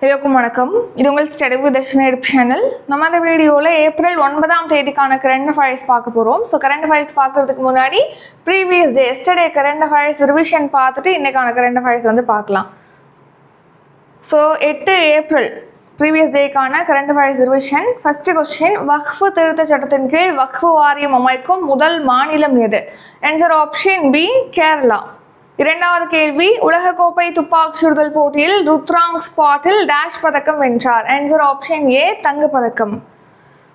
எல்லாருக்கும் வணக்கம். இது உங்கள் ஸ்டடி வித் தர்ஷினி சேனல். நம்ம இந்த வீடியோவில் ஏப்ரல் 9ஆம் தேதிக்கான கரண்ட் அஃபேர்ஸ் பார்க்க போகிறோம். ஸோ கரண்ட் அஃபேர்ஸ் பார்க்கறதுக்கு முன்னாடி previous day yesterday current affairs revision பார்த்துட்டு இன்னைக்கான கரண்ட் அஃபேர்ஸ் வந்து பார்க்கலாம். ஸோ 8 ஏப்ரல் ப்ரீவியஸ் டேக்கான current affairs revision. First question, வக்ஃபு திருத்த சட்டத்தின் கீழ் வக்ஃபு வாரியம் அமைக்கும் முதல் மாநிலம் எது? Answer option B, Kerala. இரண்டாவது கேள்வி, உலகக்கோப்பை துப்பாக்கி சுடுதல் போட்டியில் ருத்ராங் ஸ்பாட்டில் டேஷ் பதக்கம் வென்றார். ஆன்சர் ஆப்ஷன் ஏ, தங்க பதக்கம்.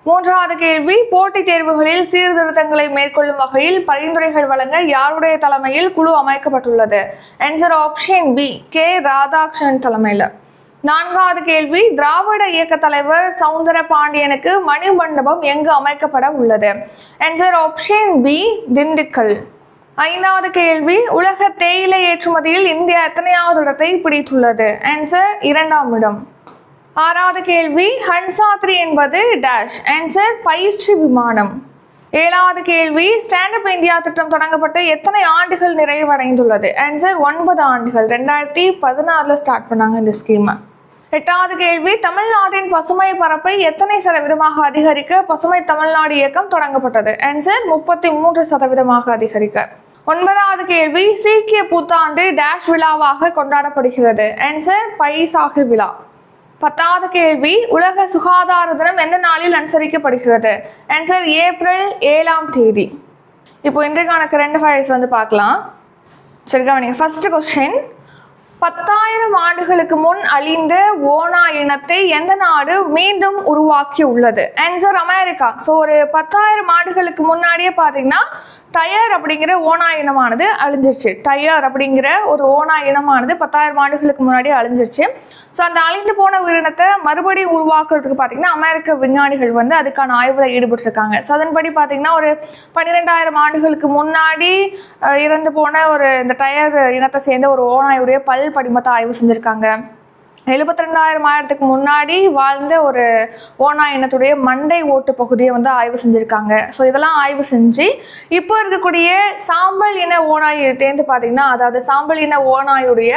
மூன்றாவது கேள்வி, போட்டித் தேர்வுகளில் சீர்திருத்தங்களை மேற்கொள்ளும் வகையில் பரிந்துரைகள் வழங்க யாருடைய தலைமையில் குழு அமைக்கப்பட்டுள்ளது? Answer option B, K Radhakrishnan தலைமையில். நான்காவது கேள்வி, திராவிட இயக்க தலைவர் சவுந்தர பாண்டியனுக்கு மணிமண்டபம் எங்கு அமைக்கப்பட உள்ளது? Answer option B, Dindigul. ஐந்தாவது கேள்வி, உலக தேயிலை ஏற்றுமதியில் இந்தியா எத்தனையாவது இடத்தை பிடித்துள்ளது? ஆன்சர் 2ஆம் இடம். ஆறாவது கேள்வி, ஹன்சா-3 என்பது டேஷ்? ஆன்சர் பயிற்சி விமானம். ஏழாவது கேள்வி, ஸ்டாண்ட் அப் இந்தியா திட்டம் தொடங்கப்பட்டு எத்தனை ஆண்டுகள் நிறைவடைந்துள்ளது? ஆன்சர் 9 ஆண்டுகள். 2016 ஸ்டார்ட் பண்ணாங்க இந்த ஸ்கீமை. எட்டாவது கேள்வி, தமிழ்நாட்டின் பசுமை பரப்பை எத்தனை சதவீதமாக அதிகரிக்க பசுமை தமிழ்நாடு இயக்கம் தொடங்கப்பட்டது? ஆன்சர் 33% அதிகரிக்க. ஒன்பதாவது கேள்வி, சீக்கிய புத்தாண்டு டேஷ் விழாவாக கொண்டாடப்படுகிறது? ஆன்சர் பைசாகு விழா. பத்தாவது கேள்வி, உலக சுகாதார தினம் எந்த நாளில் அனுசரிக்கப்படுகிறது? ஆன்சர் ஏப்ரல் 7ஆம் தேதி. இப்போ இன்றைக்கான கரண்ட் அஃபேர்ஸ் வந்து பார்க்கலாம். சரி கவனிங்க. ஃபர்ஸ்ட் கொஸ்டின், 10,000 ஆண்டுகளுக்கு முன் அழிந்த ஓனா இனத்தை எந்த நாடு மீண்டும் உருவாக்கி உள்ளது? Answer America. ஸோ ஒரு 10,000 ஆண்டுகளுக்கு முன்னாடியே பார்த்தீங்கன்னா டயர் அப்படிங்கிற ஓனா இனமானது அழிஞ்சிருச்சு. டயர் அப்படிங்கிற ஒரு ஓனா இனமானது 10,000 ஆண்டுகளுக்கு முன்னாடியே அழிஞ்சிருச்சு. ஸோ அந்த அழிந்து போன உயிரினத்தை மறுபடியும் உருவாக்குறதுக்கு பார்த்தீங்கன்னா அமெரிக்க விஞ்ஞானிகள் வந்து அதுக்கான ஆய்வில் ஈடுபட்டிருக்காங்க. ஸோ அதன்படி பார்த்தீங்கன்னா ஒரு 12,000 ஆண்டுகளுக்கு முன்னாடி இறந்து போன ஒரு இந்த டயர் இனத்தை சேர்ந்த ஒரு ஓனாயுடைய பல் படிமத்தை ஆய்வு செஞ்சுருக்காங்க. 72,000 முன்னாடி வாழ்ந்த ஒரு ஓனா இனத்துடைய மண்டை ஓட்டு பகுதியை வந்து ஆய்வு செஞ்சுருக்காங்க. ஸோ இதெல்லாம் ஆய்வு செஞ்சு இப்போ இருக்கக்கூடிய சாம்பல் இன ஓனாயிட்டேந்து பார்த்தீங்கன்னா, அதாவது சாம்பல் இன ஓனாயுடைய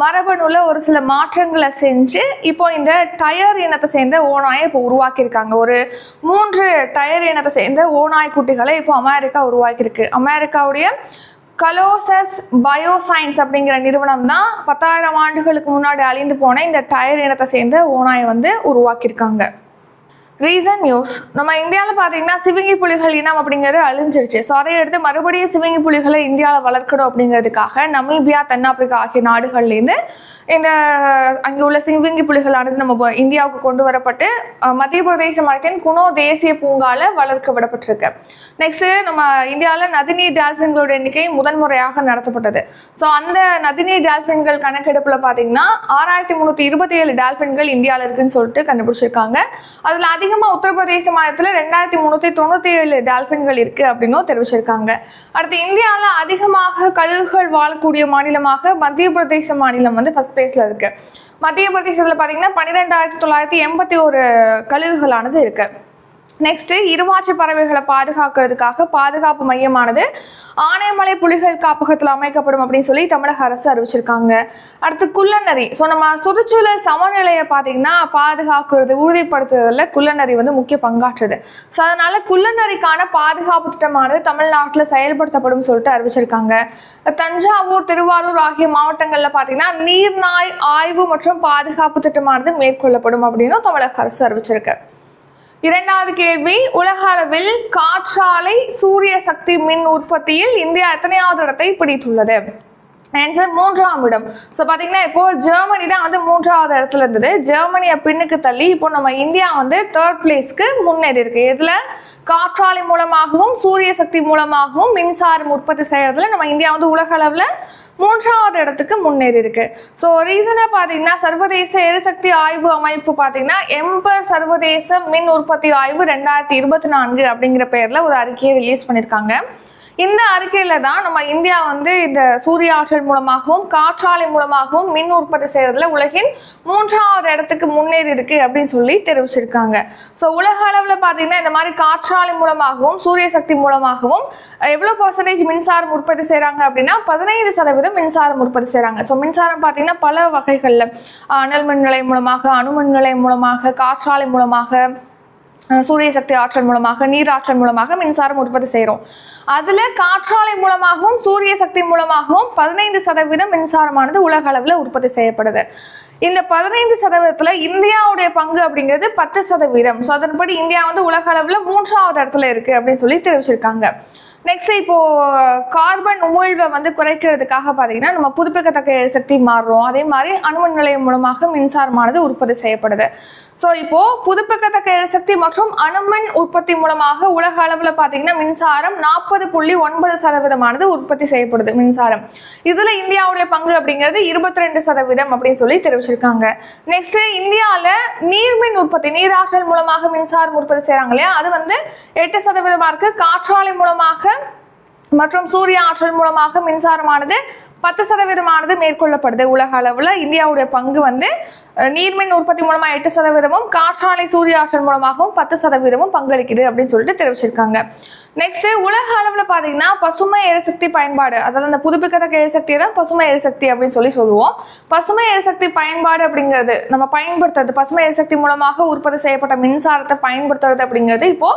மரபணுல ஒரு சில மாற்றங்களை செஞ்சு இப்போ இந்த டயர் இனத்தை சேர்ந்த ஓனாயை இப்போ உருவாக்கியிருக்காங்க. ஒரு 3 டயர் இனத்தை சேர்ந்த ஓனாய் குட்டிகளை இப்போ அமெரிக்கா உருவாக்கியிருக்கு. அமெரிக்காவுடைய கலோசஸ் பயோசைன்ஸ் அப்படிங்கிற நிறுவனம் தான் 10,000 ஆண்டுகளுக்கு முன்னாடி அழிந்து போன இந்த டயர் இனத்தை சேர்ந்த ஓனாயை வந்து உருவாக்கியிருக்காங்க. ரீசன் நியூஸ், நம்ம இந்தியாவில் பார்த்தீங்கன்னா சிவிங்கி புலிகள் இனம் அப்படிங்கிறது அழிஞ்சிருச்சு. ஸோ அதை எடுத்து மறுபடியும் சிவிங்கி புலிகளை இந்தியாவில் வளர்க்கணும் அப்படிங்கிறதுக்காக நமீபியா, தென்னாப்பிரிக்கா ஆகிய நாடுகள்லேருந்து இந்த அங்கே உள்ள சிவிங்கி புலிகளானது நம்ம இந்தியாவுக்கு கொண்டு வரப்பட்டு மத்திய பிரதேச மாநிலத்தின் குனோ தேசிய பூங்காவில் வளர்க்க விடப்பட்டிருக்கு. நெக்ஸ்ட் நம்ம இந்தியாவில் நதிநீர் டால்ஃபின்களோட எண்ணிக்கை முதன்முறையாக நடத்தப்பட்டது. ஸோ அந்த நதிநீர் டால்ஃபின்கள் கணக்கெடுப்பில் பார்த்தீங்கன்னா 6,327 டால்ஃபின்கள் இந்தியாவில் இருக்குன்னு சொல்லிட்டு கண்டுபிடிச்சிருக்காங்க. அதில் அதிகமாக உத்தரப்பிரதேச மாநிலத்தில் 2,397 டால்ஃபின்கள் இருக்கு அப்படின்னு தெரிவிச்சிருக்காங்க. அடுத்து இந்தியாவில் அதிகமாக கழுகுகள் வாழக்கூடிய மாநிலமாக மத்திய பிரதேச மாநிலம் வந்து ஃபர்ஸ்ட் பிளேஸ்ல இருக்கு. மத்திய பிரதேசத்தில் பார்த்தீங்கன்னா 12,981 கழுகுகளானது இருக்கு. நெக்ஸ்ட், இருவாட்சி பறவைகளை பாதுகாக்கிறதுக்காக பாதுகாப்பு மையமானது ஆனைமலை புலிகள் காப்பகத்தில் அமைக்கப்படும் அப்படின்னு சொல்லி தமிழக அரசு அறிவிச்சிருக்காங்க. அடுத்து குள்ளநரி. ஸோ நம்ம சுற்றுச்சூழல் சமநிலையை பார்த்தீங்கன்னா பாதுகாக்கிறது, உறுதிப்படுத்துறதுல குள்ளநரி வந்து முக்கிய பங்காற்றுது. ஸோ அதனால குள்ளநரிக்கான பாதுகாப்பு திட்டமானது தமிழ்நாட்டில் செயல்படுத்தப்படும் சொல்லிட்டு அறிவிச்சிருக்காங்க. தஞ்சாவூர், திருவாரூர் ஆகிய மாவட்டங்களில் பார்த்தீங்கன்னா நீர்நாய் ஆய்வு மற்றும் பாதுகாப்பு திட்டமானது மேற்கொள்ளப்படும் அப்படின்னு தமிழக அரசு அறிவிச்சிருக்கு. இரண்டாவது கேள்வி, உலக அளவில் காற்றாலை சூரிய சக்தி மின் உற்பத்தியில் இந்தியா எத்தனையாவது இடத்தை பிடித்துள்ளது? ஆன்சர் 3ஆம் இடம். ஸோ பார்த்தீங்கன்னா இப்போ ஜெர்மனி தான் வந்து 3ஆவது இடத்துல இருந்தது. ஜெர்மனியை பின்னுக்கு தள்ளி இப்போ நம்ம இந்தியா வந்து 3rd பிளேஸ்க்கு முன்னேறி இருக்கு. இதில் காற்றாலை மூலமாகவும் சூரிய சக்தி மூலமாகவும் மின்சாரம் உற்பத்தி செய்யறதுல நம்ம இந்தியா வந்து உலக அளவில் 3ஆவது இடத்துக்கு முன்னேறி இருக்கு. ஸோ ரீசனாக பார்த்தீங்கன்னா சர்வதேச எரிசக்தி ஆய்வு அமைப்பு பார்த்தீங்கன்னா எம்பர் சர்வதேச மின் உற்பத்தி ஆய்வு 2024 அப்படிங்கிற பெயரில் ஒரு அறிக்கையை ரிலீஸ் பண்ணியிருக்காங்க. இந்த அறிக்கையில தான் நம்ம இந்தியா வந்து இந்த சூரிய ஆற்றல் மூலமாகவும் காற்றாலை மூலமாகவும் மின் உற்பத்தி செய்யறதுல உலகின் 3வது இடத்துக்கு முன்னேறி இருக்கு அப்படின்னு சொல்லி தெரிவிச்சிருக்காங்க. ஸோ உலக அளவில் பார்த்தீங்கன்னா இந்த மாதிரி காற்றாலை மூலமாகவும் சூரிய சக்தி மூலமாகவும் எவ்வளோ % மின்சாரம் உற்பத்தி செய்யறாங்க அப்படின்னா 15% மின்சாரம் உற்பத்தி செய்யறாங்க. ஸோ மின்சாரம் பார்த்தீங்கன்னா பல வகைகள்ல அனல் மின் நிலையம் மூலமாக, அணுமின் நிலையம் மூலமாக, காற்றாலை மூலமாக, சூரிய சக்தி ஆற்றல் மூலமாக, நீர் ஆற்றல் மூலமாக மின்சாரம் உற்பத்தி செய்கிறோம். அதுல காற்றாலை மூலமாகவும் சூரிய சக்தி மூலமாகவும் 15% மின்சாரமானது உலக அளவில் உற்பத்தி செய்யப்படுது. இந்த 15% இந்தியாவுடைய பங்கு அப்படிங்கிறது 10%. ஸோ அதன்படி இந்தியா வந்து உலக அளவில் 3வது இடத்துல இருக்கு அப்படின்னு சொல்லி தெரிவிச்சிருக்காங்க. நெக்ஸ்ட் இப்போ கார்பன் உமிழ்வை வந்து குறைக்கிறதுக்காக பார்த்தீங்கன்னா நம்ம புதுப்பிக்கத்தக்க எரிசக்தி மாறுறோம். அதே மாதிரி அணுமின் நிலையம் மூலமாக மின்சாரமானது உற்பத்தி செய்யப்படுது. ஸோ இப்போ புதுப்பிக்கத்தக்க எரிசக்தி மற்றும் அணுமின் உற்பத்தி மூலமாக உலக அளவில் பார்த்தீங்கன்னா மின்சாரம் 40.9% உற்பத்தி செய்யப்படுது மின்சாரம். இதுல இந்தியாவுடைய பங்கு அப்படிங்கிறது 22% அப்படின்னு சொல்லி தெரிவிச்சிருக்காங்க. நெக்ஸ்ட் இந்தியாவில் நீர்மின் உற்பத்தி, நீராற்றல் மூலமாக மின்சாரம் உற்பத்தி செய்யறாங்க இல்லையா, அது வந்து 8% இருக்கு. காற்றாலை மூலமாக மற்றும் சூரிய ஆற்றல் மூலமாக மின்சாரமானது 10% மேற்கொள்ளப்படுது. உலக அளவில் இந்தியாவுடைய பங்கு வந்து நீர்மின் உற்பத்தி மூலமா 8%, காற்றாலை சூரிய ஆற்றல் மூலமாகவும் 10% பங்களிக்குது அப்படின்னு சொல்லிட்டு தெரிவிச்சிருக்காங்க. நெக்ஸ்ட் உலக அளவில் பார்த்தீங்கன்னா பசுமை எரிசக்தி பயன்பாடு, அதாவது அந்த புதுப்பிக்கத்தக்க எரிசக்தியை தான் பசுமை எரிசக்தி அப்படின்னு சொல்லி சொல்லுவோம். பசுமை எரிசக்தி பயன்பாடு அப்படிங்கிறது நம்ம பயன்படுத்துறது, பசுமை எரிசக்தி மூலமாக உற்பத்தி செய்யப்பட்ட மின்சாரத்தை பயன்படுத்துறது அப்படிங்கிறது இப்போ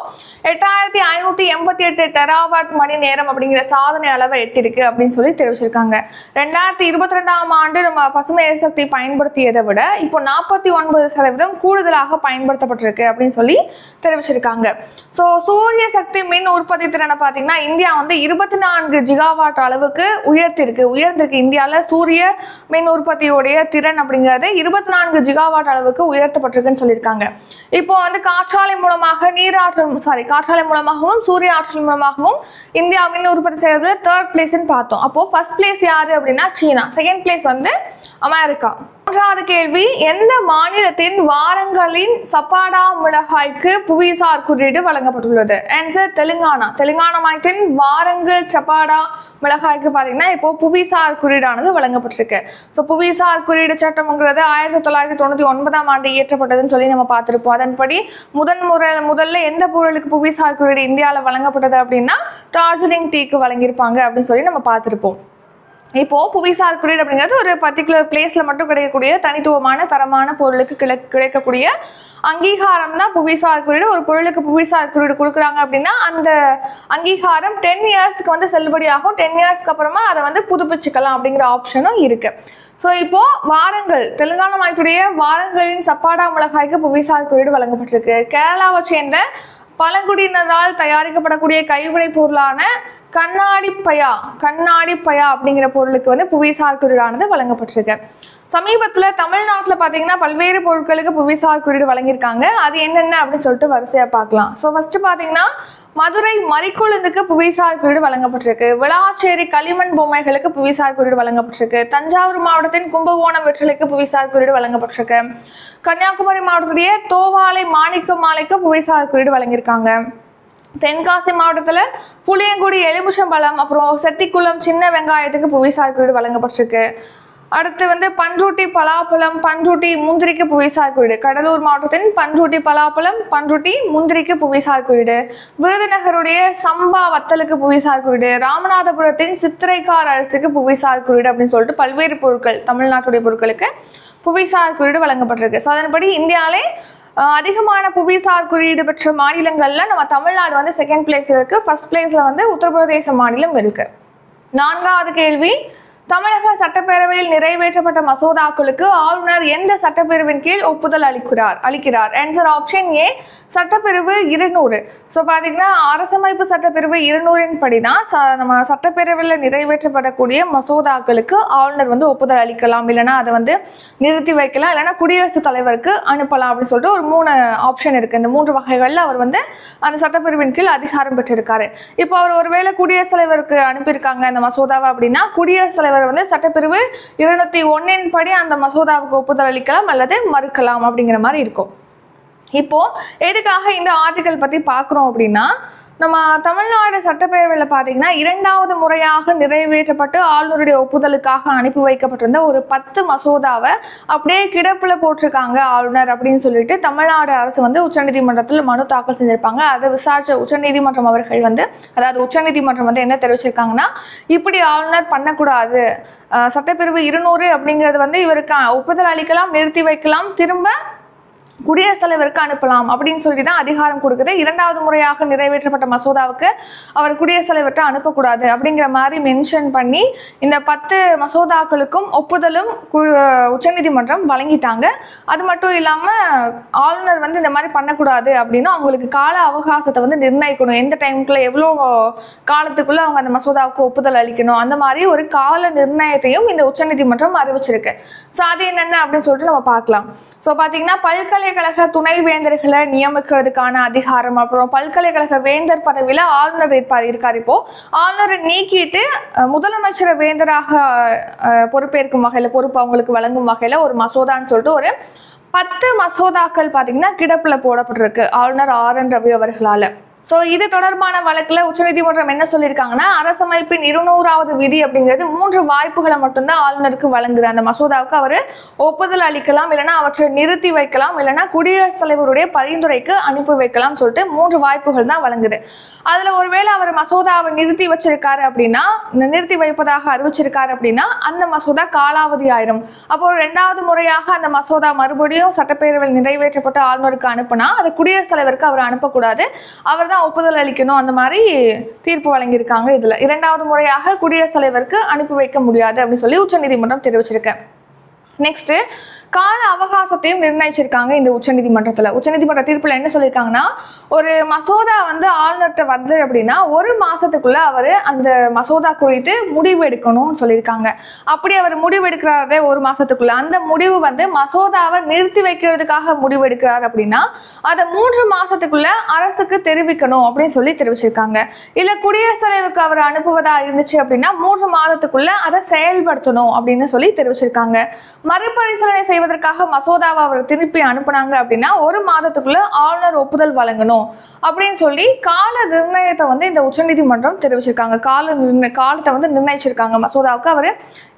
8588 டெராவாட் மணி நேரம் அப்படிங்கிற சாதனை அளவை எட்டிருக்கு அப்படின்னு சொல்லி தெரிவிச்சிருக்காங்க. 2022ஆம் ஆண்டு நம்ம பசுமை எரிசக்தி பயன்படுத்தியதை விட இப்போ 49% கூடுதலாக பயன்படுத்தப்பட்டிருக்கு அப்படின்னு சொல்லி தெரிவிச்சிருக்காங்க. ஸோ சூரிய சக்தி மின் உற்பத்தி திறனை பார்த்தீங்கன்னா இந்தியா வந்து 24 ஜிகாவாட் அளவுக்கு உயர்ந்திருக்கு. இந்தியாவில் சூரிய மின் உற்பத்தியோடைய திறன் அப்படிங்கிறது 24 ஜிகாவாட் அளவுக்கு உயர்த்தப்பட்டிருக்குன்னு சொல்லியிருக்காங்க. இப்போ வந்து காற்றாலை மூலமாகவும் சூரிய ஆற்றல் மூலமாகவும் இந்தியா மின் உற்பத்தி செய்யறது 3rd பிளேஸ்ன்னு பார்த்தோம். அப்போ ஃபர்ஸ்ட் பிளேஸ் யாரு அப்படின்னா சீனா, செகண்ட் பிளேஸ் வந்து அமெரிக்கா. 3வது கேள்வி, எந்த மாநிலத்தின் வாரங்களின் சப்பாடா மிளகாய்க்கு புவிசார் குறியீடு வழங்கப்பட்டுள்ளது? ஆன்சர் தெலுங்கானா. தெலுங்கானா மாநிலத்தின் வாரங்கள் சப்பாடா மிளகாய்க்கு பார்த்தீங்கன்னா இப்போ புவிசார் குறியீடானது வழங்கப்பட்டிருக்கு. ஸோ புவிசார் குறியீடு சட்டம்ங்கிறது 1999ஆம் ஆண்டு இயற்றப்பட்டதுன்னு சொல்லி நம்ம பார்த்துருப்போம். அதன்படி முதல்ல எந்த பொருளுக்கு புவிசார் குறியீடு இந்தியாவில் வழங்கப்பட்டது அப்படின்னா டார்ஜிலிங் டீக்கு வழங்கியிருப்பாங்க அப்படின்னு சொல்லி நம்ம பார்த்துருப்போம். இப்போ புவிசார் குறியீடு அப்படிங்கிறது ஒரு பர்டிகுலர் பிளேஸ்ல மட்டும் கிடைக்கக்கூடிய தனித்துவமான தரமான பொருளுக்கு கிடைக்கக்கூடிய அங்கீகாரம் தான் புவிசார் குறியீடு. ஒரு பொருளுக்கு புவிசார் குறியீடு கொடுக்குறாங்க அப்படின்னா அந்த அங்கீகாரம் 10 இயர்ஸ்க்கு வந்து செல்லுபடியாகும். 10 இயர்ஸ்க்கு அப்புறமா அதை வந்து புதுப்பிச்சுக்கலாம் அப்படிங்கிற ஆப்ஷனும் இருக்கு. ஸோ இப்போ வாரங்கள், தெலுங்கானா மாநிலத்துடைய வாரங்களின் சப்பாடா மிளகாய்க்கு புவிசார் குறியீடு வழங்கப்பட்டிருக்கு. கேரளாவை சேர்ந்த பழங்குடியினரால் தயாரிக்கப்படக்கூடிய கைவினை பொருளான கண்ணாடி பயா அப்படிங்கிற பொருளுக்கு வந்து புவிசார் குறியீடானது வழங்கப்பட்டிருக்கு. சமீபத்தில் தமிழ்நாட்டில் பார்த்தீங்கன்னா பல்வேறு பொருட்களுக்கு புவிசார் குறியீடு வழங்கியிருக்காங்க. அது என்னென்ன அப்படின்னு சொல்லிட்டு வரிசையாக பார்க்கலாம். ஸோ ஃபர்ஸ்ட் பார்த்தீங்கன்னா மதுரை மறிக்கொழுந்துக்கு புவிசார் குறியீடு வழங்கப்பட்டிருக்கு. விளாச்சேரி களிமண் பொம்மைகளுக்கு புவிசார் குறியீடு வழங்கப்பட்டிருக்கு. தஞ்சாவூர் மாவட்டத்தின் கும்பகோணம் வெற்றிலைக்கு புவிசார் குறியீடு வழங்கப்பட்டிருக்கு. கன்னியாகுமரி மாவட்டத்திலேயே தோவாலை மாணிக்க மாலைக்கு புவிசார் குறியீடு வழங்கியிருக்காங்க. தென்காசி மாவட்டத்தில் புளியங்குடி எலுமிச்சம்பழம் அப்புறம் செட்டிக்குளம் சின்ன வெங்காயத்துக்கு புவிசார் குறியீடு வழங்கப்பட்டிருக்கு. அடுத்து வந்து பன்ருட்டி பலாப்பழம், பன்ருட்டி முந்திரிக்கு புவிசார் குறியீடு. கடலூர் மாவட்டத்தின் பன்ருட்டி பலாப்பழம், பன்ருட்டி முந்திரிக்கு புவிசார் குறியீடு. விருதுநகருடைய சம்பா வத்தலுக்கு புவிசார் குறியீடு. ராமநாதபுரத்தின் சித்திரைக்கார் அரிசிக்கு புவிசார் குறியீடு அப்படின்னு சொல்லிட்டு பல்வேறு பொருட்கள், தமிழ்நாட்டுடைய பொருட்களுக்கு புவிசார் குறியீடு வழங்கப்பட்டிருக்கு. ஸோ அதன்படி இந்தியாவிலே அதிகமான புவிசார் குறியீடு பெற்ற மாநிலங்கள்ல நம்ம தமிழ்நாடு வந்து செகண்ட் பிளேஸ்ல இருக்கு. ஃபர்ஸ்ட் பிளேஸ்ல வந்து உத்தரப்பிரதேச மாநிலம் இருக்கு. 4வது கேள்வி, தமிழக சட்டப்பேரவையில் நிறைவேற்றப்பட்ட மசோதாக்களுக்கு ஆளுநர் எந்த சட்டப்பிரிவின் கீழ் ஒப்புதல் அளிக்கிறார்? ஆன்சர் ஆப்ஷன் ஏ, சட்டப்பிரிவு 200. ஸோ பார்த்தீங்கன்னா அரசமைப்பு சட்டப்பிரிவு 200 படி தான் நம்ம சட்டப்பேரவையில் நிறைவேற்றப்படக்கூடிய மசோதாக்களுக்கு ஆளுநர் வந்து ஒப்புதல் அளிக்கலாம், இல்லைனா அதை வந்து நிறுத்தி வைக்கலாம், இல்லைனா குடியரசுத் தலைவருக்கு அனுப்பலாம் அப்படின்னு சொல்லிட்டு ஒரு 3 ஆப்ஷன் இருக்கு. இந்த 3 வகைகளில் அவர் வந்து அந்த சட்டப்பிரிவின் கீழ் அதிகாரம் பெற்றிருக்காரு. இப்போ அவர் ஒருவேளை குடியரசுத் தலைவருக்கு அனுப்பியிருக்காங்க அந்த மசோதாவை அப்படின்னா குடியரசுத் தலைவர் வந்து சட்டப்பிரிவு 201 படி அந்த மசோதாவுக்கு ஒப்புதல் அளிக்கலாம் அல்லது மறுக்கலாம் அப்படிங்கிற மாதிரி இருக்கும். இப்போ எதுக்காக இந்த ஆர்டிகல் பத்தி பார்க்குறோம் அப்படின்னா நம்ம தமிழ்நாடு சட்டப்பேரவையில் பார்த்தீங்கன்னா 2வது முறையாக நிறைவேற்றப்பட்டு ஆளுநருடைய ஒப்புதலுக்காக அனுப்பி வைக்கப்பட்டிருந்த ஒரு 10 மசோதாவை அப்படியே கிடப்பில் போட்டிருக்காங்க ஆளுநர் அப்படின்னு சொல்லிட்டு தமிழ்நாடு அரசு வந்து உச்சநீதிமன்றத்தில் மனு தாக்கல் செஞ்சிருப்பாங்க. அதை விசாரிச்ச உச்சநீதிமன்றம் அவர்கள் வந்து உச்சநீதிமன்றம் வந்து என்ன தெரிவிச்சிருக்காங்கன்னா, இப்படி ஆளுநர் பண்ணக்கூடாது, சட்டப்பிரிவு 200 அப்படிங்கிறது வந்து இவருக்கு ஒப்புதல் அளிக்கலாம், நிறுத்தி வைக்கலாம், திரும்ப குடியரசுத் தலைவருக்கு அனுப்பலாம் அப்படின்னு சொல்லி தான் அதிகாரம் கொடுக்குது. 2வது முறையாக நிறைவேற்றப்பட்ட மசோதாவுக்கு அவர் குடியரசுத் தலைவர்கிட்ட அனுப்பக்கூடாது அப்படிங்கிற மாதிரி மென்ஷன் பண்ணி இந்த 10 மசோதாக்களுக்கும் ஒப்புதலும் உச்சநீதிமன்றம் வழங்கிட்டாங்க. அது மட்டும் இல்லாமல் ஆளுநர் வந்து இந்த மாதிரி பண்ணக்கூடாது அப்படின்னு அவங்களுக்கு கால அவகாசத்தை வந்து நிர்ணயிக்கணும், எந்த டைமுக்குள்ள எவ்வளோ காலத்துக்குள்ள அவங்க அந்த மசோதாவுக்கு ஒப்புதல் அளிக்கணும், அந்த மாதிரி ஒரு கால நிர்ணயத்தையும் இந்த உச்சநீதிமன்றம் அறிவிச்சிருக்கு. ஸோ அது என்னென்ன அப்படின்னு சொல்லிட்டு நம்ம பார்க்கலாம். ஸோ பார்த்தீங்கன்னா பல்கலைக்கழக துணைவேந்தர்களை நியமிக்கிறதுக்கான அதிகாரம், அப்புறம் பல்கலைக்கழக வேந்தர் பதவியில் ஆளுநர் இருக்கார். இப்போ ஆளுநரை நீக்கிட்டு முதலமைச்சரை வேந்தராக பொறுப்பேற்கும் வகையில், பொறுப்பு அவங்களுக்கு வழங்கும் வகையில் ஒரு மசோதான்னு சொல்லிட்டு ஒரு 10 மசோதாக்கள் பார்த்தீங்கன்னா கிடப்பில் போடப்பட்டிருக்கு ஆளுநர் RN ரவி அவர்களால். ஸோ இது தொடர்பான வழக்கில் உச்சநீதிமன்றம் என்ன சொல்லியிருக்காங்கன்னா, அரசமைப்பின் 200வது விதி அப்படிங்கிறது 3 வாய்ப்புகளை மட்டும்தான் ஆளுநருக்கு வழங்குது. அந்த மசோதாவுக்கு அவர் ஒப்புதல் அளிக்கலாம், இல்லைன்னா அவற்றை நிறுத்தி வைக்கலாம், இல்லைன்னா குடியரசுத் தலைவருடைய பரிந்துரைக்கு அனுப்பி வைக்கலாம் சொல்லிட்டு 3 வாய்ப்புகள் தான் வழங்குது. அதில் ஒருவேளை அவர் மசோதாவை நிறுத்தி வச்சிருக்காரு அப்படின்னா, நிறுத்தி வைப்பதாக அறிவிச்சிருக்காரு அப்படின்னா அந்த மசோதா காலாவதி ஆயிரும். அப்போ 2வது முறையாக அந்த மசோதா மறுபடியும் சட்டப்பேரவையில் நிறைவேற்றப்பட்டு ஆளுநருக்கு அனுப்புனா அது குடியரசுத் தலைவருக்கு அவர் அனுப்பக்கூடாது, அவர் தான் ஒப்புதல் அளிக்கணும், அந்த மாதிரி தீர்ப்பு வழங்கியிருக்காங்க. இதில் 2வது முறையாக குடியரசுத் தலைவருக்கு அனுப்பி வைக்க முடியாது அப்படின்னு சொல்லி உச்சநீதிமன்றம் தெரிவிச்சிருக்கேன். நெக்ஸ்ட் கால அவகாசத்தையும் நிர்ணயிச்சிருக்காங்க இந்த உச்சநீதிமன்றத்தில். உச்சநீதிமன்ற தீர்ப்பில் என்ன சொல்லியிருக்காங்கன்னா, ஒரு மசோதா வந்து ஆளுநர்கிட்ட வருது அப்படின்னா 1 மாசத்துக்குள்ள அவர் அந்த மசோதா குறித்து முடிவு எடுக்கணும்னு சொல்லியிருக்காங்க. அப்படி அவர் முடிவு எடுக்கிறாரு 1 மாசத்துக்குள்ள, அந்த முடிவு வந்து மசோதாவை நிறுத்தி வைக்கிறதுக்காக முடிவு எடுக்கிறார் அப்படின்னா அதை 3 மாசத்துக்குள்ள அரசுக்கு தெரிவிக்கணும் அப்படின்னு சொல்லி தெரிவிச்சிருக்காங்க. இல்லை குடியரசுத் தலைவருக்கு அவர் அனுப்புவதா இருந்துச்சு அப்படின்னா 3 மாதத்துக்குள்ள அதை செயல்படுத்தணும் அப்படின்னு சொல்லி தெரிவிச்சிருக்காங்க. மறுபரிசீலனை செய்வதற்காக மசோதாவை அவர் திருப்பி அனுப்புனாங்க அப்படின்னா 1 மாதத்துக்குள்ள ஆளுநர் ஒப்புதல் வழங்கணும் அப்படின்னு சொல்லி கால நிர்ணயத்தை வந்து இந்த உச்சநீதிமன்றம் தெரிவிச்சிருக்காங்க. காலத்தை வந்து நிர்ணயிச்சிருக்காங்க. மசோதாவுக்கு அவர்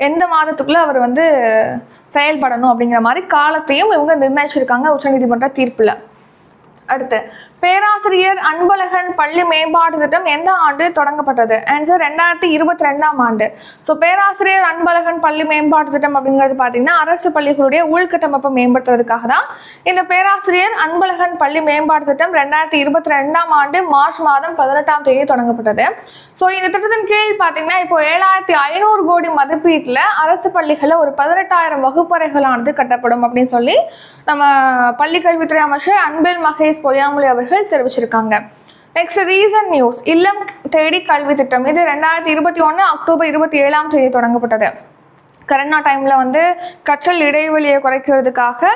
எந்த மாதத்துக்குள்ள அவர் வந்து செயல்படணும் அப்படிங்கிற மாதிரி காலத்தையும் இவங்க நிர்ணயிச்சிருக்காங்க உச்சநீதிமன்ற தீர்ப்புல. அடுத்து பேராசிரியர் அன்பழகன் பள்ளி மேம்பாட்டு திட்டம் எந்த ஆண்டு தொடங்கப்பட்டது? ஆன்சர் 2022ஆம் ஆண்டு. ஸோ பேராசிரியர் அன்பழகன் பள்ளி மேம்பாட்டு திட்டம் அப்படிங்கிறது பார்த்தீங்கன்னா அரசு பள்ளிகளுடைய உள்கட்டமைப்பை மேம்படுத்துறதுக்காக தான் இந்த பேராசிரியர் அன்பழகன் பள்ளி மேம்பாட்டு திட்டம் 2022ஆம் ஆண்டு மார்ச் மாதம் 18ஆம் தேதி தொடங்கப்பட்டது. ஸோ இந்த திட்டத்தின் கீழ் பார்த்தீங்கன்னா இப்போ 7500 கோடி மதிப்பீட்டில் அரசு பள்ளிகளில் ஒரு 18,000 வகுப்பறைகளானது கட்டப்படும் அப்படின்னு சொல்லி நம்ம பள்ளிக்கல்வித்துறை அமைச்சர் அன்பில் மகேஷ் பொய்யாமொழி அவர்கள் தெரிவிச்சிருக்காங்க. நெக்ஸ்ட் ரீசன்ட் நியூஸ், இல்லம் தேடி கல்வி திட்டம். இது 2021 அக்டோபர் 27ஆம் தேதி தொடங்கப்பட்டது. கரோனா டைமில் வந்து கற்றல் இடைவெளியை குறைக்கிறதுக்காக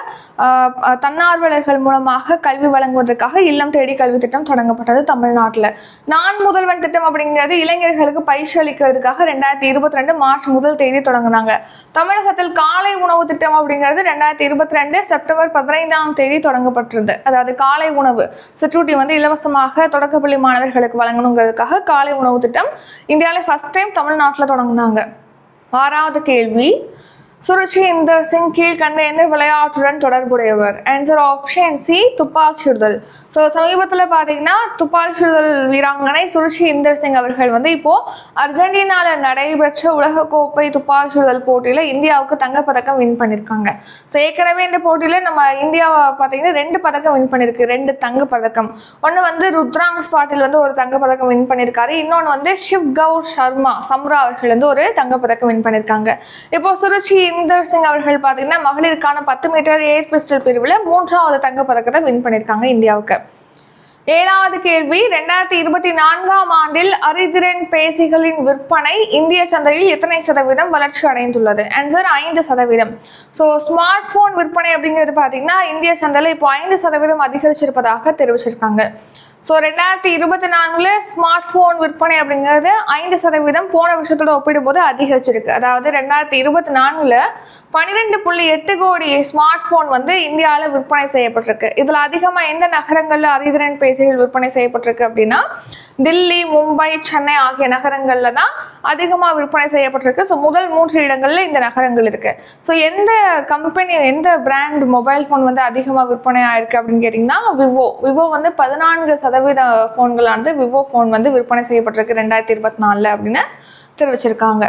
தன்னார்வலர்கள் மூலமாக கல்வி வழங்குவதற்காக இல்லம் தேடி கல்வி திட்டம் தொடங்கப்பட்டது தமிழ்நாட்டில். நான் முதல்வன் திட்டம் அப்படிங்கிறது இளைஞர்களுக்கு பயிற்சி அளிக்கிறதுக்காக 2022 மார்ச் 1 தேதி தொடங்கினாங்க. தமிழகத்தில் காலை உணவு திட்டம் அப்படிங்கிறது 2022 செப்டம்பர் 15ஆம் தேதி தொடங்கப்பட்டிருது. அதாவது காலை உணவு சிற்றுண்டி வந்து இலவசமாக தொடக்கப்பள்ளி மாணவர்களுக்கு வழங்கணுங்கிறதுக்காக காலை உணவு திட்டம் இந்தியாவில் ஃபர்ஸ்ட் டைம் தமிழ்நாட்டில் தொடங்கினாங்க. 6வது கேள்வி, சுருச்சி இந்தர் சிங் கீழ்கண்ட எந்த விளையாட்டுடன் தொடர்புடையவர்? ஆன்சர் ஆப்ஷன் சி, துப்பாக்கி சுடுதல். ஸோ சமீபத்தில் பார்த்தீங்கன்னா துப்பாக்கி சுடுதல் வீராங்கனை சுருச்சி இந்தர் சிங் அவர்கள் வந்து இப்போ அர்ஜென்டினாவில் நடைபெற்ற உலகக்கோப்பை துப்பாக்கி சுடுதல் போட்டியில் இந்தியாவுக்கு தங்கப்பதக்கம் வின் பண்ணியிருக்காங்க. ஸோ ஏற்கனவே இந்த போட்டியில் நம்ம இந்தியாவை பார்த்தீங்கன்னா 2 பதக்கம் வின் பண்ணியிருக்கு, 2 தங்கப்பதக்கம். ஒன்று வந்து ருத்ராங்ஸ் பாட்டில் வந்து ஒரு தங்கப்பதக்கம் வின் பண்ணியிருக்காரு, இன்னொன்று வந்து ஷிவ் கவுர் சம்ரா அவர்கள் வந்து ஒரு தங்கப்பதக்கம் வின் பண்ணியிருக்காங்க. இப்போ சுருச்சி இந்தர் சிங் அவர்கள் பார்த்தீங்கன்னா மகளிருக்கான 10 மீட்டர் ஏர் பிஸ்டல் பிரிவில் 3வது தங்கப்பதக்கத்தை வின் பண்ணியிருக்காங்க இந்தியாவுக்கு. 7வது கேள்வி, 2024ஆம் ஆண்டில் அறிதிறன் பேசிகளின் விற்பனை இந்திய சந்தையில் எத்தனை சதவீதம் வளர்ச்சி அடைந்துள்ளது? ஆன்சர் 5%. ஸோ ஸ்மார்ட் போன் விற்பனை அப்படிங்கிறது பார்த்தீங்கன்னா இந்திய சந்தையில் இப்போ 5% அதிகரிச்சிருப்பதாக தெரிவிச்சிருக்காங்க. ஸோ 2024 ஸ்மார்ட் ஃபோன் விற்பனை அப்படிங்கிறது 5% போன வருஷத்தோட ஒப்பிடும்போது அதிகரிச்சிருக்கு. அதாவது 2024 12.8 கோடி ஸ்மார்ட் போன் வந்து இந்தியாவில் விற்பனை செய்யப்பட்டிருக்கு. இதுல அதிகமா எந்த நகரங்கள்ல அதிதிறன் பேசிகள் விற்பனை செய்யப்பட்டிருக்கு அப்படின்னா தில்லி, மும்பை, சென்னை ஆகிய நகரங்கள்ல தான் அதிகமா விற்பனை செய்யப்பட்டிருக்கு. ஸோ முதல் 3 இடங்கள்ல இந்த நகரங்கள் இருக்கு. ஸோ எந்த கம்பெனி, எந்த பிராண்ட் மொபைல் போன் வந்து அதிகமா விற்பனை ஆயிருக்கு அப்படின்னு கேட்டீங்கன்னா விவோ வந்து 14% போன்களானது விவோ போன் வந்து விற்பனை செய்யப்பட்டிருக்கு 2024 அப்படின்னு தெரிவிச்சிருக்காங்க.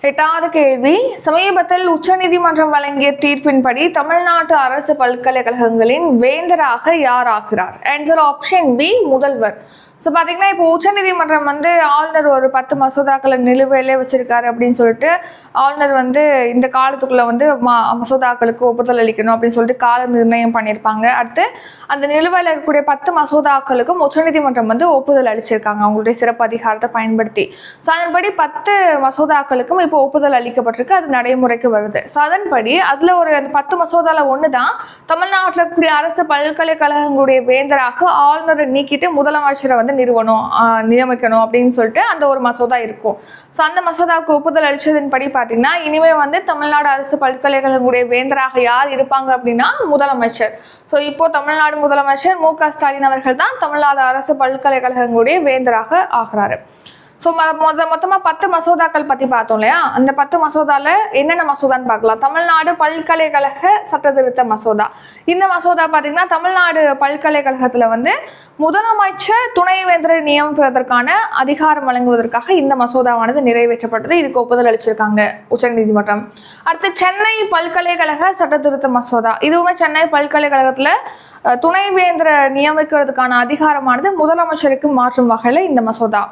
8வது கேள்வி, சமீபத்தில் உச்சநீதிமன்றம் வழங்கிய தீர்ப்பின்படி தமிழ்நாட்டு அரசு பல்கலைக்கழகங்களின் வேந்தராக யார் ஆகிறார்? ஆன்சர் ஆப்ஷன் பி, முதல்வர். ஸோ பார்த்தீங்கன்னா இப்போ உச்சநீதிமன்றம் வந்து ஆளுநர் ஒரு 10 மசோதாக்களை நிலுவையிலே வச்சிருக்காரு அப்படின்னு சொல்லிட்டு ஆளுநர் வந்து இந்த காலத்துக்குள்ள வந்து மசோதாக்களுக்கு ஒப்புதல் அளிக்கணும் அப்படின்னு சொல்லிட்டு கால நிர்ணயம் பண்ணியிருப்பாங்க. அடுத்து அந்த நிலுவையில் இருக்கக்கூடிய 10 மசோதாக்களுக்கும் உச்சநீதிமன்றம் வந்து ஒப்புதல் அளிச்சிருக்காங்க அவங்களுடைய சிறப்பு அதிகாரத்தை பயன்படுத்தி. ஸோ அதன்படி 10 மசோதாக்களுக்கும் இப்போ ஒப்புதல் அளிக்கப்பட்டிருக்கு, அது நடைமுறைக்கு வருது. ஸோ அதன்படி அதில் அந்த 10 மசோதாவில் ஒன்று தான் தமிழ்நாட்டில் இருக்கக்கூடிய அரசு பல்கலைக்கழகங்களுடைய வேந்தராக ஆளுநரை நீக்கிட்டு முதலமைச்சரை வந்து நியமிக்கணும் அப்படின்னு சொல்லிட்டு அந்த ஒரு மசோதா இருக்கும். ஸோ அந்த மசோதாவுக்கு ஒப்புதல் அளிச்சதன் படி பார்த்தீங்கன்னா இனிமே வந்து தமிழ்நாடு அரசு பல்கலைக்கழகங்களுடைய வேந்தராக யார் இருப்பாங்க அப்படின்னா முதலமைச்சர். ஸோ இப்போ தமிழ்நாடு முதலமைச்சர் மு.க. ஸ்டாலின் அவர்கள் தான் தமிழ்நாடு அரசு பல்கலைக்கழகங்களுடைய வேந்தராக ஆகிறாரு. ஸோ மொத்தமாக 10 மசோதாக்கள் பற்றி பார்த்தோம் இல்லையா? அந்த 10 மசோதாவில் என்னென்ன மசோதான்னு பார்க்கலாம். தமிழ்நாடு பல்கலைக்கழக சட்டத்திருத்த மசோதா. இந்த மசோதா பார்த்தீங்கன்னா தமிழ்நாடு பல்கலைக்கழகத்தில் வந்து முதலமைச்சர் துணைவேந்தரை நியமிப்பதற்கான அதிகாரம் வழங்குவதற்காக இந்த மசோதாவானது நிறைவேற்றப்பட்டது. இதுக்கு ஒப்புதல் அளிச்சிருக்காங்க உச்சநீதிமன்றம். அடுத்து சென்னை பல்கலைக்கழக சட்டத்திருத்த மசோதா. இதுவுமே சென்னை பல்கலைக்கழகத்தில் துணைவேந்தரை நியமிக்கிறதுக்கான அதிகாரமானது முதலமைச்சருக்கு மாற்றும் வகையில் இந்த மசோதா.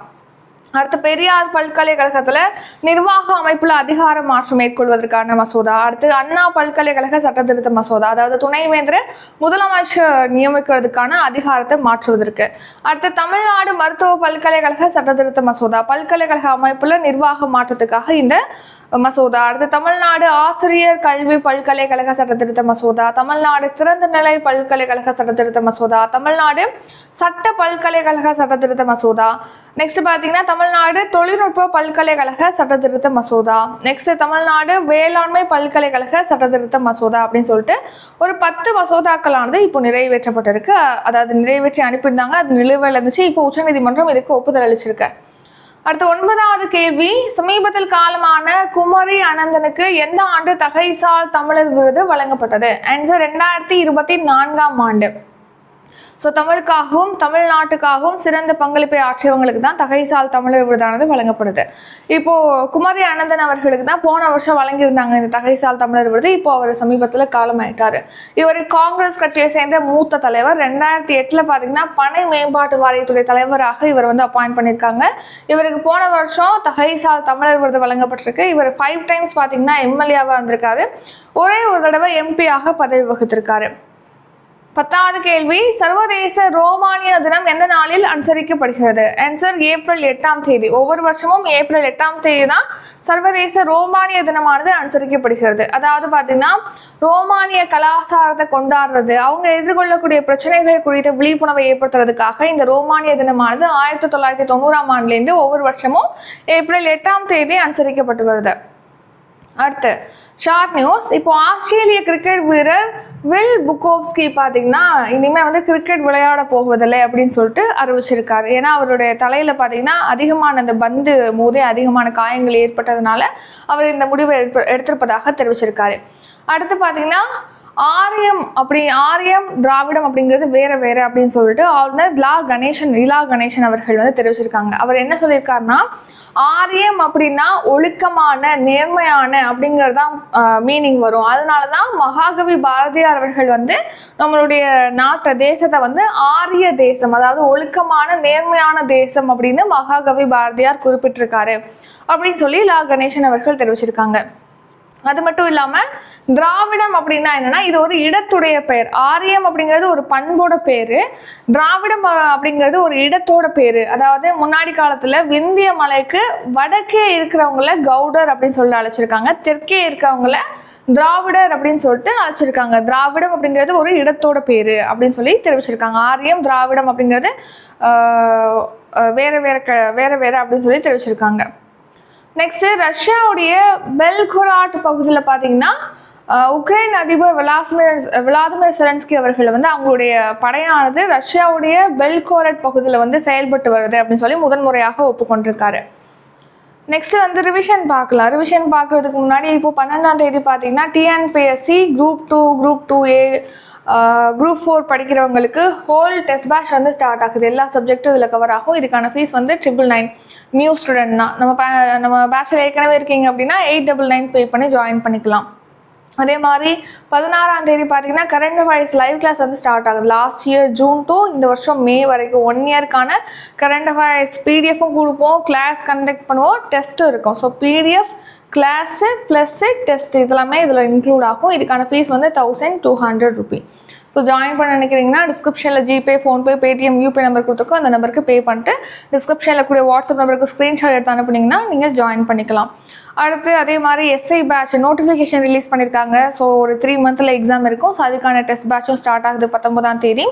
அடுத்து பெரியார் பல்கலைக்கழகத்துல நிர்வாக அமைப்புல அதிகார மாற்றம் மேற்கொள்வதற்கான மசோதா. அடுத்து அண்ணா பல்கலைக்கழக சட்டத்திருத்த மசோதா, அதாவது துணைவேந்தர் முதலமைச்சர் நியமிக்கிறதுக்கான அதிகாரத்தை மாற்றுவதற்கு. அடுத்து தமிழ்நாடு மருத்துவ பல்கலைக்கழக சட்டத்திருத்த மசோதா, பல்கலைக்கழக அமைப்புல நிர்வாக மாற்றத்துக்காக இந்த மசோதா. அடுத்து தமிழ்நாடு ஆசிரியர் கல்வி பல்கலைக்கழக சட்டத்திருத்த மசோதா, தமிழ்நாடு திறந்தநிலை பல்கலைக்கழக சட்டத்திருத்த மசோதா, தமிழ்நாடு சட்ட பல்கலைக்கழக சட்டத்திருத்த மசோதா. நெக்ஸ்ட் பாத்தீங்கன்னா தமிழ்நாடு தொழில்நுட்ப பல்கலைக்கழக சட்டத்திருத்த மசோதா. நெக்ஸ்ட் தமிழ்நாடு வேளாண்மை பல்கலைக்கழக சட்டத்திருத்த மசோதா அப்படின்னு சொல்லிட்டு ஒரு 10 மசோதாக்களானது இப்போ நிறைவேற்றப்பட்டிருக்கு. அதாவது நிறைவேற்றி அனுப்பியிருந்தாங்க, அது நிலுவையில் இருந்துச்சு. இப்போ உச்சநீதிமன்றம் இதுக்கு ஒப்புதல் அளிச்சிருக்கு. அடுத்து 9வது கேள்வி, சமீபத்தில் காலமான குமரி அனந்தனுக்கு எந்த ஆண்டு தகைசால் தமிழர் விருது வழங்கப்பட்டது? ஆன்சர் 2024ஆம் ஆண்டு. ஸோ தமிழுக்காகவும் தமிழ்நாட்டுக்காகவும் சிறந்த பங்களிப்பை ஆற்றியவங்களுக்கு தான் தகைசால் தமிழர் விருதானது வழங்கப்படுது. இப்போ குமரி அனந்தன் அவர்களுக்கு தான் போன வருஷம் வழங்கியிருந்தாங்க இந்த தகைசால் தமிழர் விருது. இப்போ அவர் சமீபத்தில் காலமாயிட்டாரு. இவர் காங்கிரஸ் கட்சியை சேர்ந்த மூத்த தலைவர். 2008 பார்த்தீங்கன்னா பனை மேம்பாட்டு வாரியத்துடைய தலைவராக இவர் வந்து அப்பாயிண்ட் பண்ணியிருக்காங்க. இவருக்கு போன வருஷம் தகைசால் தமிழர் விருது வழங்கப்பட்டிருக்கு. இவர் 5 டைம்ஸ் பார்த்தீங்கன்னா எம்எல்ஏவாக இருந்திருக்காரு. ஒரே ஒரு தடவை எம்பியாக பதவி வகித்திருக்காரு. 10வது கேள்வி, சர்வதேச ரோமானிய தினம் எந்த நாளில் அனுசரிக்கப்படுகிறது? ஆன்சர் ஏப்ரல் 8ஆம் தேதி. ஒவ்வொரு வருஷமும் ஏப்ரல் 8ஆம் தேதி தான் சர்வதேச ரோமானிய தினமானது அனுசரிக்கப்படுகிறது. அதாவது பார்த்தீங்கன்னா ரோமானிய கலாச்சாரத்தை கொண்டாடுறது, அவங்க எதிர்கொள்ளக்கூடிய பிரச்சனைகள் குறித்த விழிப்புணர்வை ஏற்படுத்துறதுக்காக இந்த ரோமானிய தினமானது 1990ஆம் ஆண்டுலேருந்து ஒவ்வொரு வருஷமும் ஏப்ரல் 8ஆம் தேதி அனுசரிக்கப்பட்டு வருது. அடுத்து ஷார்ட் நியூஸ். இப்போ ஆஸ்திரேலிய கிரிக்கெட் வீரர் வில் புகோவ்ஸ்கி பார்த்தீங்கன்னா இனிமேல் வந்து கிரிக்கெட் விளையாட போவதில்லை அப்படின்னு சொல்லிட்டு அறிவிச்சிருக்காரு. ஏன்னா அவருடைய தலையில் பார்த்தீங்கன்னா அதிகமான அந்த பந்து மோதி அதிகமான காயங்கள் ஏற்பட்டதுனால அவர் இந்த முடிவை எடுத்திருப்பதாக தெரிவிச்சிருக்காரு. அடுத்து பார்த்தீங்கன்னா ஆரியம் திராவிடம் அப்படிங்கிறது வேற அப்படின்னு சொல்லிட்டு ஆளுநர் இலா கணேசன் அவர்கள் வந்து தெரிவிச்சிருக்காங்க. அவர் என்ன சொல்லியிருக்காருன்னா ஆரியம் அப்படின்னா ஒழுக்கமான, நேர்மையான அப்படிங்கிறது தான் மீனிங் வரும். அதனாலதான் மகாகவி பாரதியார் அவர்கள் வந்து நம்மளுடைய தேசத்தை வந்து ஆரிய தேசம், அதாவது ஒழுக்கமான நேர்மையான தேசம் அப்படின்னு மகாகவி பாரதியார் குறிப்பிட்டிருக்காரு அப்படின்னு சொல்லி லா கணேசன் அவர்கள் தெரிவிச்சிருக்காங்க. அது மட்டும் இல்லாம திராவிடம் அப்படின்னா என்னன்னா இது ஒரு இடத்துடைய பெயர். ஆரியம் அப்படிங்கிறது ஒரு பண்போட பேரு, திராவிடம் அப்படிங்கிறது ஒரு இடத்தோட பேரு. அதாவது முன்னாடி காலத்துல விந்திய மலைக்கு வடக்கே இருக்கிறவங்கள கவுடர் அப்படின்னு சொல்லி அழைச்சிருக்காங்க, தெற்கே இருக்கிறவங்கள திராவிடர் அப்படின்னு சொல்லிட்டு அழைச்சிருக்காங்க. திராவிடம் அப்படிங்கிறது ஒரு இடத்தோட பேரு அப்படின்னு சொல்லி தெரிவிச்சிருக்காங்க. ஆரியம் திராவிடம் அப்படிங்கிறது வேற வேற அப்படின்னு சொல்லி தெரிவிச்சிருக்காங்க. நெக்ஸ்ட் ரஷ்யாவுடைய பெல்கோராட் பகுதியில் பார்த்தீங்கன்னா உக்ரைன் அதிபர் விளாதிமிர் செலன்ஸ்கி அவர்கள் வந்து அவங்களுடைய படையானது ரஷ்யாவுடைய பெல்கோரட் பகுதியில் வந்து செயல்பட்டு வருது அப்படின்னு சொல்லி முதன்முறையாக ஒப்புக்கொண்டிருக்காரு. நெக்ஸ்ட் வந்து ரிவிஷன் பார்க்கலாம். ரிவிஷன் பார்க்கறதுக்கு முன்னாடி இப்போ 12ஆம் தேதி பார்த்தீங்கன்னா TNPSC group 2, group 2A, group 4 படிக்கிறவங்களுக்கு ஹோல் டெஸ்ட் பேட்ச் வந்து ஸ்டார்ட் ஆகுது. எல்லா சப்ஜெக்டும் இதில் கவர் ஆகும். இதுக்கான ஃபீஸ் வந்து 999. நியூ ஸ்டூடெண்ட்னா நம்ம பேட்சில் ஏற்கனவே இருக்கீங்க அப்படின்னா 899 பே பண்ணி ஜாயின் பண்ணிக்கலாம். அதே மாதிரி 16ஆம் தேதி பார்த்தீங்கன்னா கரண்ட் அஃபேர்ஸ் லைவ் கிளாஸ் வந்து ஸ்டார்ட் ஆகுது. லாஸ்ட் இயர் ஜூன் டு இந்த வருஷம் மே வரைக்கும் 1 இயர்க்கான கரண்ட் அஃபேர்ஸ் பிடிஎஃப்பும் கொடுப்போம், கிளாஸ் கண்டக்ட் பண்ணுவோம், டெஸ்ட்டும் இருக்கும். So PDF, class plus test இதெல்லாமே இதில் இன்க்ளூட் ஆகும். இதுக்கான ஃபீஸ் வந்து 1200 ரூபி. ஸோ ஜாயின் பண்ண நினைக்கிறீங்கன்னா டிஸ்கிரிப்ஷனில் GPay, PhonePe, Paytm, YouPay number கொடுத்துருக்கோம். அந்த நம்பருக்கு பே பண்ணிட்டு டிஸ்கிரிப்ஷனில் கூடிய வாட்ஸ்அப் நம்பருக்கு ஸ்க்ரீன்ஷாட் எடுத்து அனுப்புனீங்கன்னா நீங்கள் ஜாயின் பண்ணிக்கலாம். அடுத்து அதே மாதிரி எஸ்ஐ பேட்ச் நோட்டிஃபிகேஷன் ரிலீஸ் பண்ணியிருக்காங்க. ஸோ ஒரு 3 மந்தில் எக்ஸாம் இருக்கும். ஸோ அதுக்கான டெஸ்ட் பேட்சும் ஸ்டார்ட் ஆகுது 19ஆம் தேதி.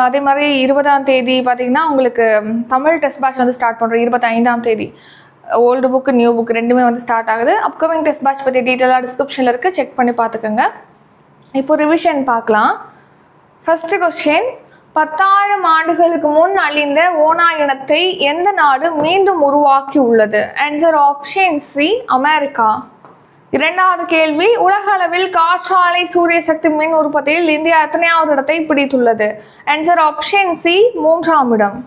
அதே மாதிரி 20ஆம் தேதி பார்த்தீங்கன்னா உங்களுக்கு தமிழ் டெஸ்ட் பேட்ச் வந்து ஸ்டார்ட் பண்ணுறோம். 25ஆம் தேதி ஓல்டு புக்கு, நியூ புக் ரெண்டுமே வந்து ஸ்டார்ட் ஆகுது. அப்கமிங் டெஸ்ட் பேட்ச் பற்றி டீட்டெயிலாக டிஸ்கிரிப்ஷனில் இருக்குது, செக் பண்ணி பார்த்துக்கோங்க. இப்போ ரிவிஷன் பார்க்கலாம். ஃபர்ஸ்ட் கொஸ்டின், 10,000 ஆண்டுகளுக்கு முன் அழிந்த ஓனா இனத்தை எந்த நாடு மீண்டும் உருவாக்கி உள்ளது? Answer option C, America. இரண்டாவது கேள்வி, உலக அளவில் காற்றாலை சூரிய சக்தி மின் உற்பத்தியில் இந்தியா எத்தனையாவது இடத்தை பிடித்துள்ளது? ஆன்சர் ஆப்ஷன் சி, 3ஆம் இடம்.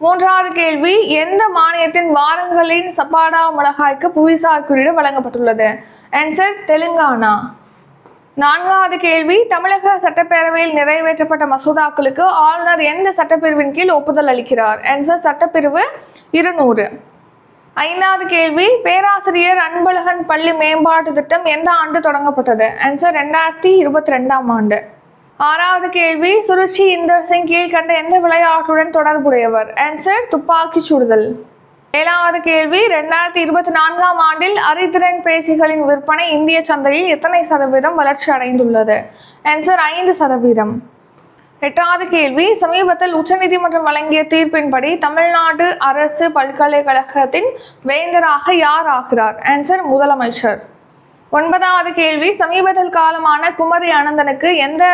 மூன்றாவது கேள்வி, எந்த மாநிலத்தின் வாரங்களின் சப்பாடா மிளகாய்க்கு புவிசார் குறியீடு வழங்கப்பட்டுள்ளது? ஆன்சர் தெலுங்கானா. நான்காவது கேள்வி, தமிழக சட்டப்பேரவையில் நிறைவேற்றப்பட்ட மசோதாக்களுக்கு ஆளுநர் எந்த சட்டப்பிரிவின் கீழ் ஒப்புதல் அளிக்கிறார்? ஆன்சர் சட்டப்பிரிவு 200. ஐந்தாவது கேள்வி, பேராசிரியர் அன்பழகன் பள்ளி மேம்பாட்டு திட்டம் எந்த ஆண்டு தொடங்கப்பட்டது? ஆன்சர் 2022ஆம் ஆண்டு. ஆறாவது கேள்வி, சுருச்சி இந்தர் சிங் கீழ்கண்ட எந்த விளையாட்டுடன் தொடர்புடையவர்? ஆன்சர் துப்பாக்கி சுடுதல். ஏழாவது கேள்வி, 2024ஆம் ஆண்டில் அறிதிறன் பேசிகளின் விற்பனை இந்திய சந்தையில் எத்தனை சதவீதம் வளர்ச்சி அடைந்துள்ளது? ஆன்சர் 5%. எட்டாவது கேள்வி, சமீபத்தில் உச்சநீதிமன்றம் வழங்கிய தீர்ப்பின்படி தமிழ்நாடு அரசு பல்கலைக்கழகத்தின் வேந்தராக யார் ஆகிறார்? ஆன்சர் முதலமைச்சர். ஒன்பதாவது கேள்வி, சமீபத்தில் காலமான குமரி அனந்தனுக்கு எந்த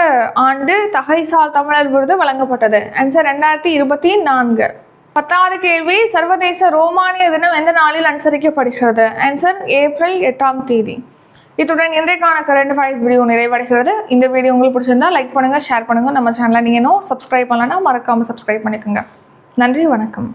ஆண்டு தகைசால் தமிழர் விருது வழங்கப்பட்டது? ஆன்சர் 2024. 10வது கேள்வி, சர்வதேச ரோமானிய தினம் எந்த நாளில் அனுசரிக்கப்படுகிறது? ஆன்சர் ஏப்ரல் 8ஆம் தேதி. இத்துடன் இன்றைக்கான கரண்ட் அஃபேர்ஸ் வீடியோ நிறைவடைகிறது. இந்த வீடியோ உங்களுக்கு பிடிச்சிருந்தா லைக் பண்ணுங்க, ஷேர் பண்ணுங்க. நம்ம சேனலை நீங்க இன்னும் சப்ஸ்கிரைப் பண்ணலன்னா மறக்காம சப்ஸ்கிரைப் பண்ணிக்கோங்க. நன்றி, வணக்கம்.